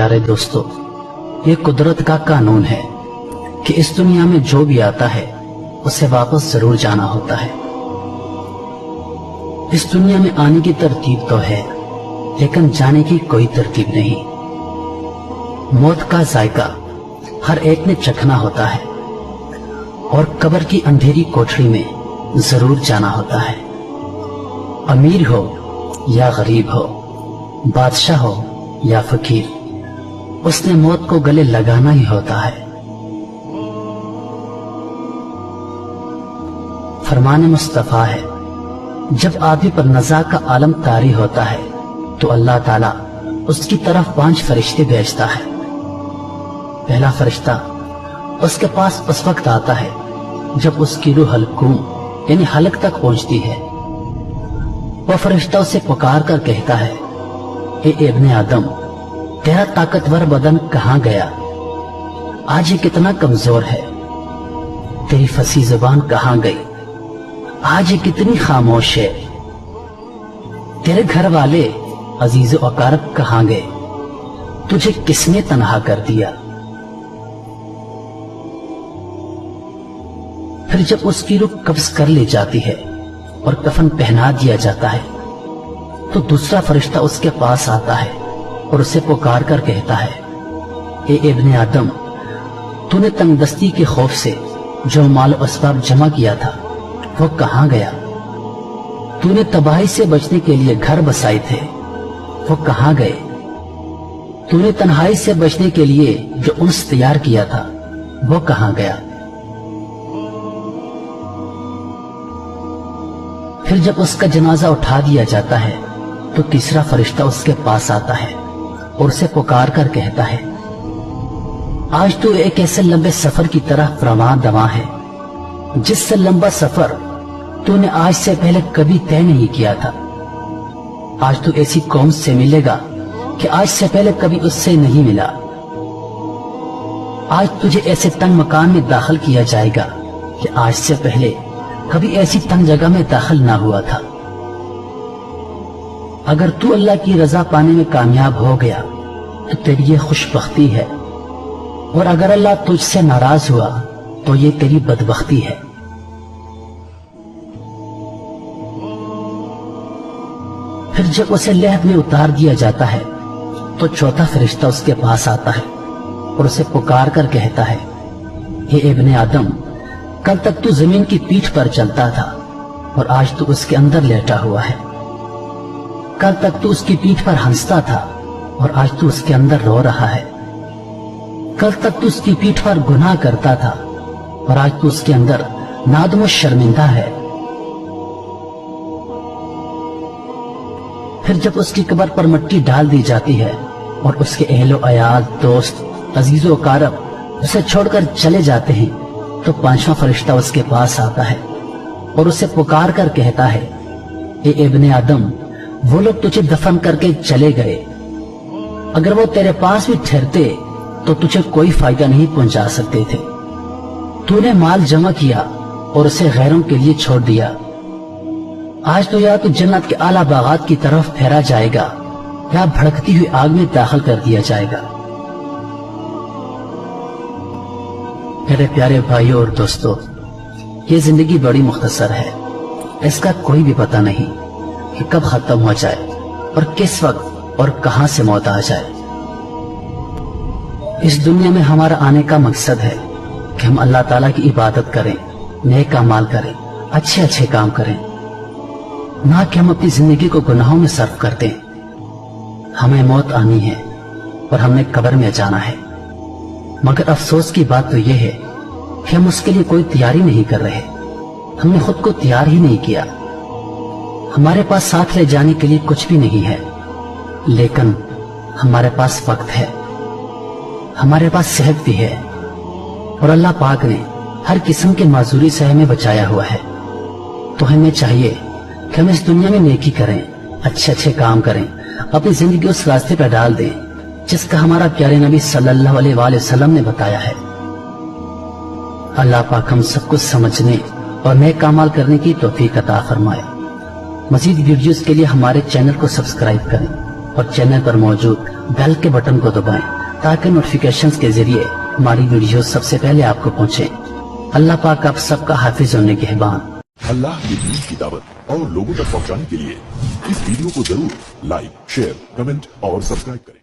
प्यारे दोस्तों, ये कुदरत का कानून है कि इस दुनिया में जो भी आता है उसे वापस जरूर जाना होता है। इस दुनिया में आने की तरतीब तो है, लेकिन जाने की कोई तरतीब नहीं। मौत का जायका हर एक ने चखना होता है और कब्र की अंधेरी कोठरी में जरूर जाना होता है। अमीर हो या गरीब हो, बादशाह हो या फकीर, उसने मौत को गले लगाना ही होता है। फरमान मुस्तफा है, जब आदमी पर नज़ा का आलम तारी होता है तो अल्लाह ताला उसकी तरफ 5 फरिश्ते भेजता है। पहला फरिश्ता उसके पास उस वक्त आता है जब उसकी रूह हलकूम यानी हलक तक पहुंचती है। वह फरिश्ता उसे पुकार कर कहता है, ए इब्ने आदम, तेरा ताकतवर बदन कहाँ गया? आज ये कितना कमजोर है। तेरी फसी जुबान कहाँ गई? आज ये कितनी खामोश है। तेरे घर वाले अजीज व अकारब कहाँ गए? तुझे किसने तन्हा कर दिया? फिर जब उसकी रूह कब्ज कर ली जाती है और कफन पहना दिया जाता है तो दूसरा फरिश्ता उसके पास आता है और उसे पुकार कर कहता है, ए इब्ने आदम, तूने तंगदस्ती के खौफ से जो माल असबाब जमा किया था वो कहाँ गया? तूने तबाही से बचने के लिए घर बसाए थे, वो कहाँ गए? तूने तन्हाई से बचने के लिए जो उन्स तैयार किया था वो कहाँ गया? फिर जब उसका जनाजा उठा दिया जाता है तो तीसरा फरिश्ता उसके पास आता है और उसे पुकार कर कहता है, आज तू एक ऐसे लंबे सफर की तरह प्रवान दवा है जिससे लंबा सफर तूने आज से पहले कभी तय नहीं किया था। आज तू ऐसी कौम से मिलेगा कि आज से पहले कभी उससे नहीं मिला। आज तुझे ऐसे तंग मकान में दाखिल किया जाएगा कि आज से पहले कभी ऐसी तंग जगह में दाखिल ना हुआ था। अगर तू अल्लाह की रजा पाने में कामयाब हो गया तो तेरी ये खुशबख्ती है, और अगर अल्लाह तुझसे नाराज हुआ तो ये तेरी बदबख्ती है। फिर जब उसे लहद में उतार दिया जाता है तो चौथा फरिश्ता उसके पास आता है और उसे पुकार कर कहता है, हे इब्ने आदम, कल तक तू जमीन की पीठ पर चलता था और आज तू उसके अंदर लेटा हुआ है। कल तक तू उसकी पीठ पर हंसता था और आज तू उसके अंदर रो रहा है। कल तक तू उसकी पीठ पर गुनाह करता था और आज तू उसके अंदर नादम और शर्मिंदा है। फिर जब उसकी कब्र पर मिट्टी डाल दी जाती है और उसके अहलो अयाल, दोस्त, अजीजो कारब उसे छोड़कर चले जाते हैं तो पांचवा फरिश्ता उसके पास आता है और उसे पुकार कर कहता है, ए इब्ने आदम, वो लोग तुझे दफन करके चले गए। अगर वो तेरे पास भी ठहरते तो तुझे कोई फायदा नहीं पहुंचा सकते थे। तूने माल जमा किया और उसे गैरों के लिए छोड़ दिया। आज तो या तो जन्नत के आला बागात की तरफ फेरा जाएगा या भड़कती हुई आग में दाखिल कर दिया जाएगा। मेरे प्यारे भाइयों और दोस्तों, ये जिंदगी बड़ी मुख्तसर है। इसका कोई भी पता नहीं कि कब खत्म हो जाए और किस वक्त और कहां से मौत आ जाए। इस दुनिया में हमारा आने का मकसद है कि हम अल्लाह ताला की इबादत करें, नेक अमाल करें, अच्छे अच्छे काम करें, ना कि हम अपनी जिंदगी को गुनाहों में सर्फ कर दें। हमें मौत आनी है और हमने कब्र में जाना है, मगर अफसोस की बात तो यह है कि हम उसके लिए कोई तैयारी नहीं कर रहे। हमने खुद को तैयार ही नहीं किया। हमारे पास साथ ले जाने के लिए कुछ भी नहीं है, लेकिन हमारे पास वक्त है, हमारे पास सेहत भी है और अल्लाह पाक ने हर किस्म के माजूरी से हमें बचाया हुआ है। तो हमें चाहिए कि हम इस दुनिया में नेकी करें, अच्छे अच्छे काम करें, अपनी जिंदगी उस रास्ते पर डाल दें जिसका हमारा प्यारे नबी सल्लल्लाहु अलैहि वसल्लम ने बताया है। अल्लाह पाक हम सब कुछ समझने और नेक अमाल करने की तौफीक अता फरमाए। मजीद वीडियोस के लिए हमारे चैनल को सब्सक्राइब करें और चैनल पर मौजूद बेल के बटन को दबाएं ताकि नोटिफिकेशंस के जरिए हमारी वीडियो सबसे पहले आपको पहुंचे। अल्लाह पाक आप सबका हाफिज और निगहबान। अल्लाह के दीन की दावत और लोगों तक पहुंचाने के लिए इस वीडियो को जरूर लाइक, शेयर, कमेंट और सब्सक्राइब करें।